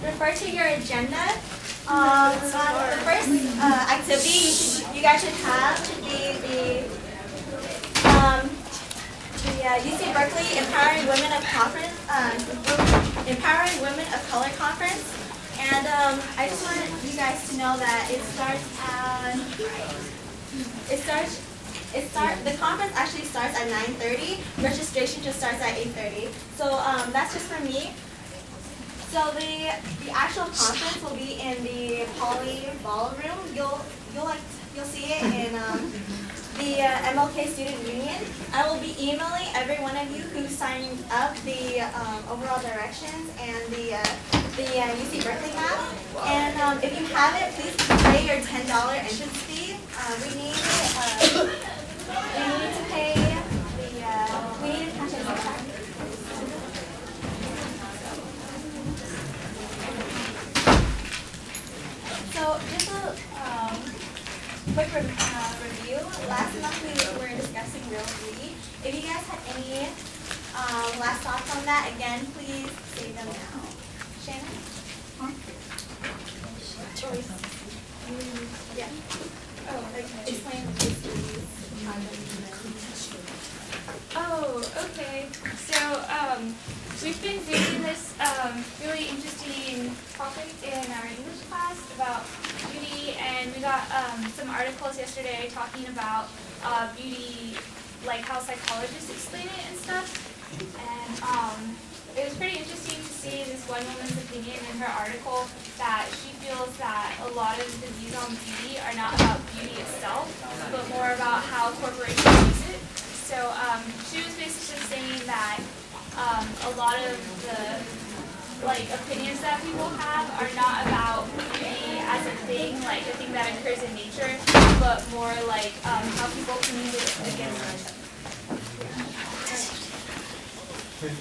Refer to your agenda. The first activity you guys should have should be the UC Berkeley Empowering Women of Conference, Empowering Women of Color Conference. And I just want you guys to know that the conference actually starts at 9:30. Registration just starts at 8:30. So that's just for me. So the actual conference will be in the Poly Ballroom. You'll see it in the MLK Student Union. I will be emailing every one of you who signed up the overall directions and the UC Berkeley map. And if you haven't, please pay your $10 entrance fee. We need to pay we need to cash it. So just a quick review. Last month we were discussing real beauty. If you guys had any last thoughts on that, again, please say them now. Shannon? Choice. Yeah. Oh, explain the case studies. Oh, okay. So we've been reading this really interesting topic in our English class about beauty, and we got some articles yesterday talking about beauty, like how psychologists explain it and stuff. And it was pretty interesting to see this one woman's opinion in her article that she feels that a lot of the views on beauty are not about beauty itself, but more about how corporations use it. So she was basically saying that a lot of the opinions that people have are not about beauty as a thing, like a thing that occurs in nature, but more like how people can use it against each other.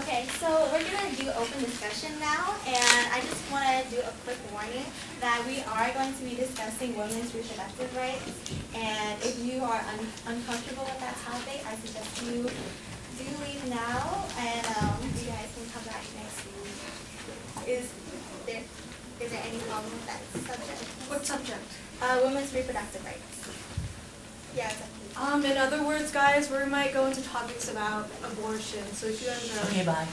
Okay, so we're going to do open discussion now, and I just want to do a quick warning that we are going to be discussing women's reproductive rights, and if you are uncomfortable with that topic, I suggest you do leave now, and you guys can come back next week. Is there any problem with that subject? What subject? Women's reproductive rights. Yeah, exactly. In other words, guys, we might go into topics about abortion. So if you guys are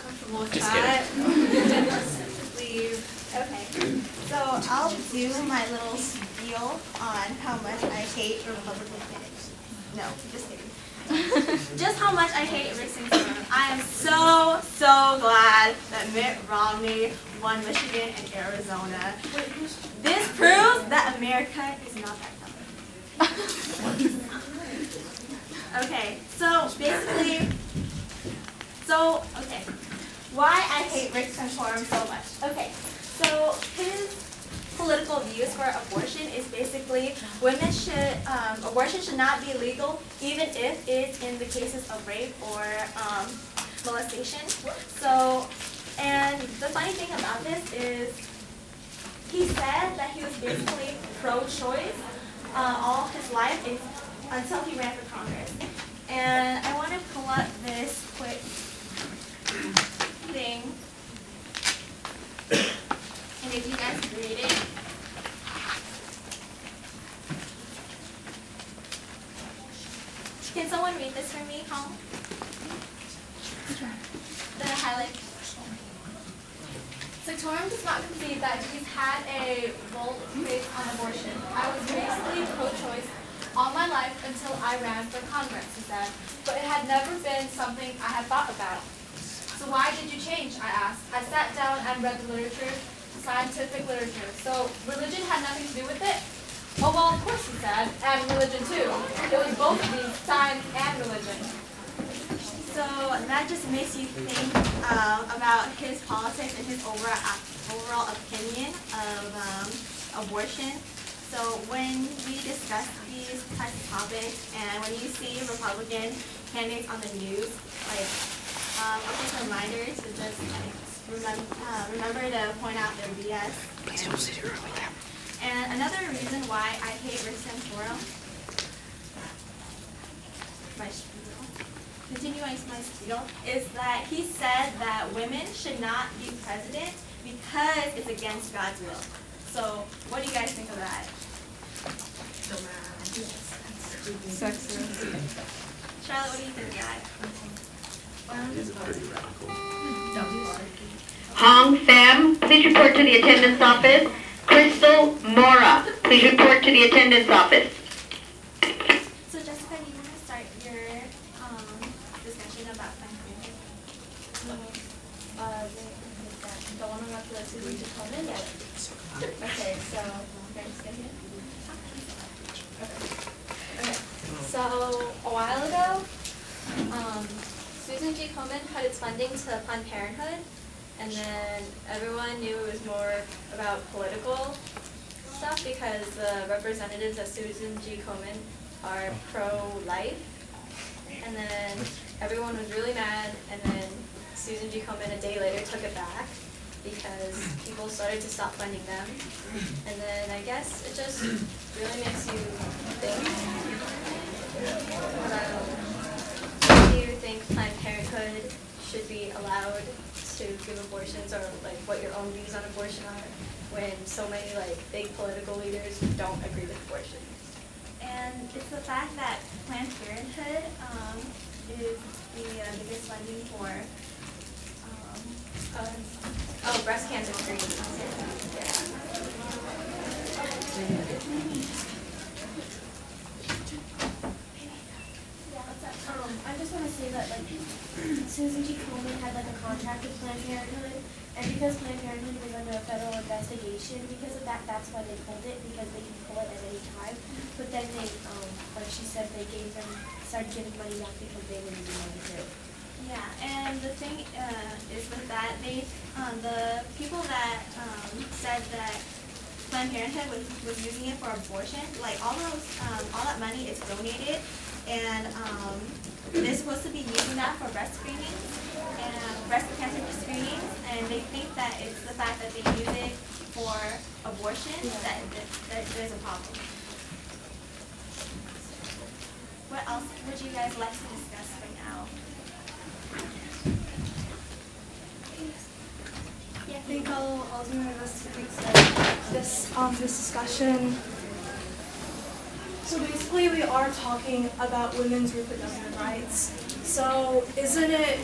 comfortable with that, just leave. Okay. So I'll do my little spiel on how much I hate Republican candidates. No, just kidding. Just how much I hate Rick Santorum. I am so glad that Mitt Romney won Michigan and Arizona. This proves that America is not that dumb. Okay, so basically, okay, why I hate Rick Santorum so much. Okay, so his political views for abortion is basically abortion should not be legal even if it's in the cases of rape or molestation. So, and the funny thing about this is he said that he was basically pro-choice all his life until he ran for Congress. And I want to pull up this quick thing. And if you guys read it, can someone read this for me, home? The highlight. Santorum does not concede that he's had a bold take on abortion. I was basically pro-choice all my life until I ran for Congress, he said, but it had never been something I had thought about. So why did you change, I asked. I sat down and read the literature, scientific literature. So religion had nothing to do with it? Oh, well, of course, he said, and religion too. It was both of these, science and religion. So that just makes you think about his politics and his overall opinion of abortion. So when we discuss these types of topics, and when you see Republican candidates on the news, like a quick reminder to just remember to point out their BS. Please don't sit here like that. And another reason why I hate Rick Santorum, my spiel, continuing my spiel, is that he said that women should not be president because it's against God's will. So, what do you guys think of that? Sexist. Charlotte, what do you think of that? These are pretty radical. Hong Pham, please report to the attendance office. Crystal Mora, please report to the attendance office. So, Jessica, do you want to start your discussion about Planned Parenthood? The one about the Susan G. Komen? Okay, so, okay. So, a while ago, Susan G. Komen cut its funding to Planned Parenthood, and then everyone knew it was more about political stuff because the representatives of Susan G. Komen are pro-life, and then everyone was really mad, and then Susan G. Komen a day later took it back because people started to stop funding them, and then I guess it just really makes you think about, do you think Planned Parenthood should be allowed to give abortions, or like what your own views on abortion are when so many like big political leaders don't agree with abortion? And it's the fact that Planned Parenthood is the biggest funding for Breast cancer screening. I just want to say that Susan G. Komen had a contract with Planned Parenthood, and because Planned Parenthood was under a federal investigation, because of that, that's why they pulled it, because they can pull it at any time. But then they, like she said, they started giving money back because they were using money too. Yeah, and the thing is with that, the people that said that Planned Parenthood was using it for abortion, like all that money is donated, and they're supposed to be using that for breast screenings and breast cancer screenings, and they think that it's the fact that they use it for abortion that there's a problem. What else would you guys like to discuss right now? I think I'll do my best to fix this discussion. So basically, we are talking about women's reproductive rights. So isn't it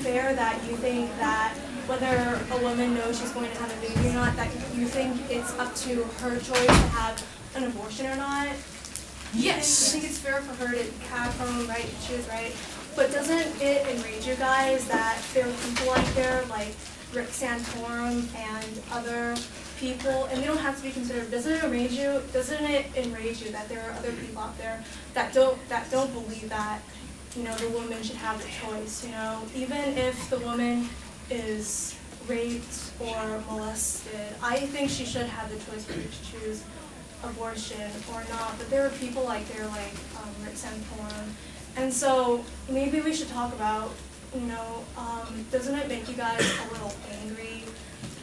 fair that you think that whether a woman knows she's going to have a baby or not, that you think it's up to her choice to have an abortion or not? Yes. I think it's fair for her to have her own right to choose, right? But doesn't it enrage you guys that there are people out there like Rick Santorum and other people, and they don't have to be considered? Doesn't it enrage you that there are other people out there that don't believe that, the woman should have the choice, even if the woman is raped or molested, I think she should have the choice whether to choose abortion or not. But there are people like Rick Santorum, and so maybe we should talk about, doesn't it make you guys a little angry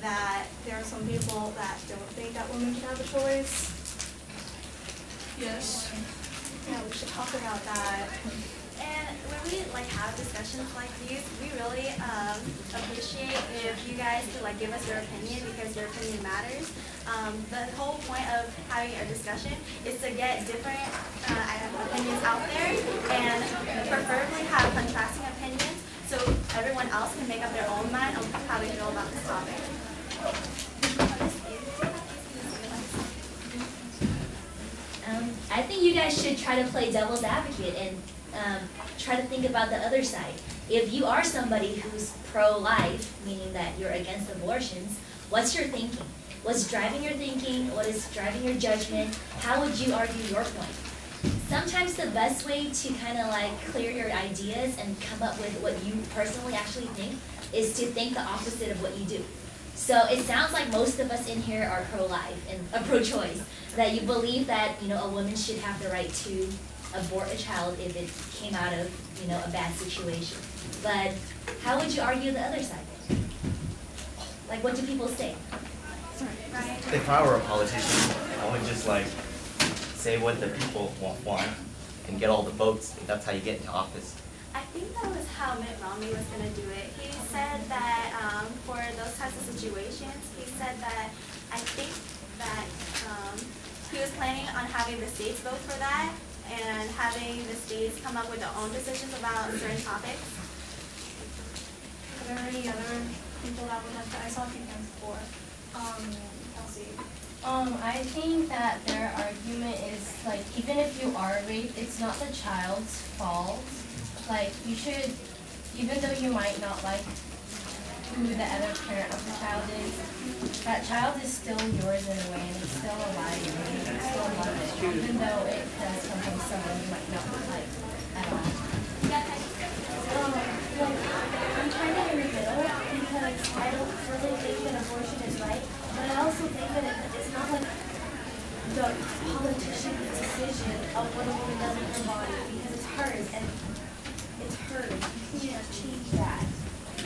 that there are some people that don't think that women can have a choice? Yes. Yeah, we should talk about that. And when we have discussions like these, we really appreciate if you guys could give us your opinion, because your opinion matters. The whole point of having a discussion is to get different opinions out there, and preferably have contrasting opinions, so everyone else can make up their own mind on how they feel about this topic. I think you guys should try to play devil's advocate and try to think about the other side. If you are somebody who's pro-life, meaning that you're against abortions, what's your thinking? What's driving your thinking? What is driving your judgment? How would you argue your point? Sometimes the best way to kind of clear your ideas and come up with what you personally actually think is to think the opposite of what you do. So it sounds like most of us in here are pro-life and pro-choice, that you believe that a woman should have the right to abort a child if it came out of a bad situation. But how would you argue the other side? What do people say? If I were a politician, I would just say what the people want and get all the votes. That's how you get into office. I think that was how Mitt Romney was going to do it. He said that for those types of situations, he said that I think that he was planning on having the states vote for that and having the states come up with their own decisions about certain topics. Are there any other people that would like to? I saw a few hands before. Kelsey. I think that their argument is, like, even if you are raped, it's not the child's fault. Like, you should, even though you might not like who the other parent of the child is, that child is still yours in a way, and it's still alive, and you can still love it, even though it does come from someone you might not like at all. I'm trying to get rid of it because I don't really think that abortion is right, but I also think that it's not like the politician's decision of what a woman does with her body, because it's hers, and it's hers. You can't change that.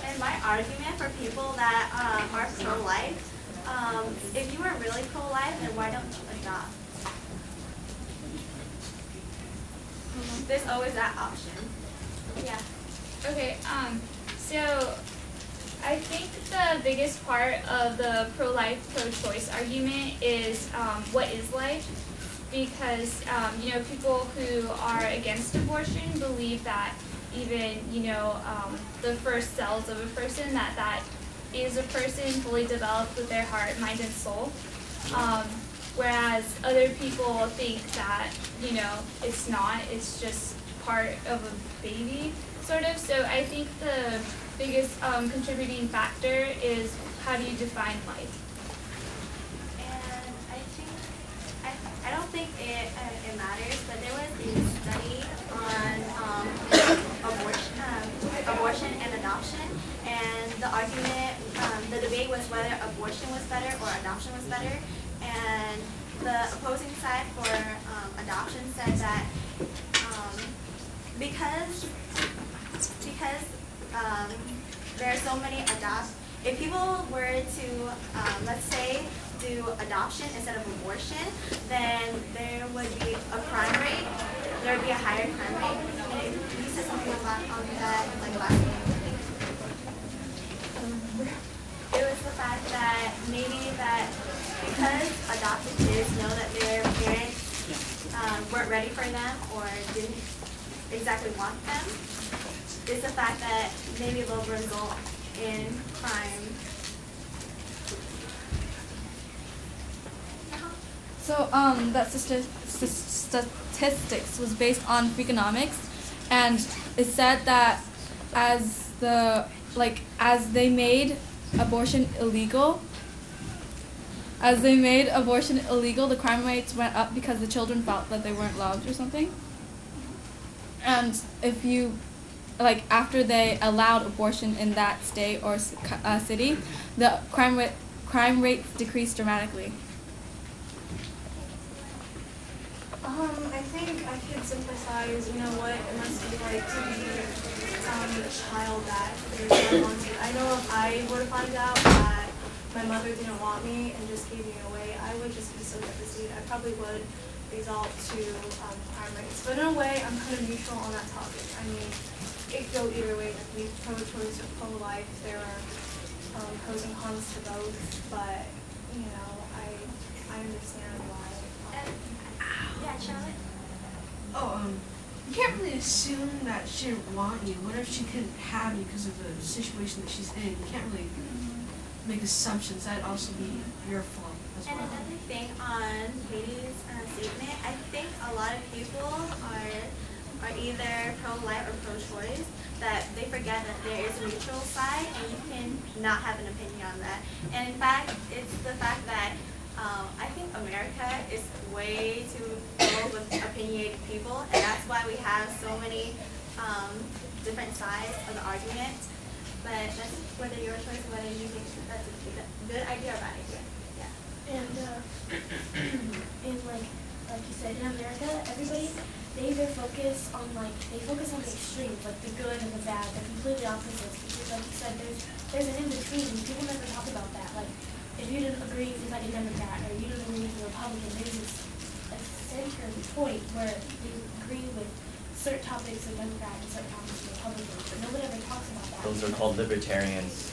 And my argument for people that are pro-life, if you are really pro-life, then why don't you adopt? There's always that option. Yeah. Okay, so I think the biggest part of the pro-life, pro-choice argument is what is life? Because, people who are against abortion believe that even, the first cells of a person, that is a person fully developed with their heart, mind, and soul. Whereas other people think that, it's not, it's just part of a baby, sort of. So I think the biggest contributing factor is how do you define life? And I don't think it matters, but there was a study on abortion and adoption, and the argument, the debate was whether abortion was better or adoption was better, and the opposing side for adoption said that because there are so many if people were to, let's say, do adoption instead of abortion, then there would be a crime rate. There would be a higher crime rate. And you said something about that, like last week. It was the fact that maybe that because adopted kids know that their parents weren't ready for them or didn't exactly want them, it's the fact that maybe they'll result in crime. So that statistics was based on Freakonomics, and it said that as they made abortion illegal, the crime rates went up because the children felt that they weren't loved or something. And if you, after they allowed abortion in that state or city, the crime rates decreased dramatically. I think I could sympathize, you know what it must be like to be a child that there's no wanted. I know if I were to find out that my mother didn't want me and just gave me away, I would just be so devastated. I probably would result to crime rates. But in a way, I'm kind of neutral on that topic. I mean, it could go either way, like pro-choice or pro-life. There are pros and cons to both, but, I understand why. Yeah, Charlotte? You can't really assume that she didn't want you. What if she couldn't have you because of the situation that she's in? You can't really make assumptions. That'd also be your fault as well. And another thing on Katie's statement, I think a lot of people are either pro-life or pro-choice, that they forget that there is a neutral side and you can not have an opinion on that. And in fact, it's the fact that I think America is way too full with opinionated people, and that's why we have so many different sides of the argument. But that's whether your choice, whether you think that's a good idea or bad idea. Yeah. And like you said, in America, everybody they focus on the extremes, like the good and the bad, the completely opposites. Because like you said, there's an in between. People never talk about that. Like, if you didn't agree with a Democrat or you didn't agree with a Republican, there's this center point where you agree with certain topics are Democrat and certain topics are Republican, but nobody ever talks about that. Those are called libertarians.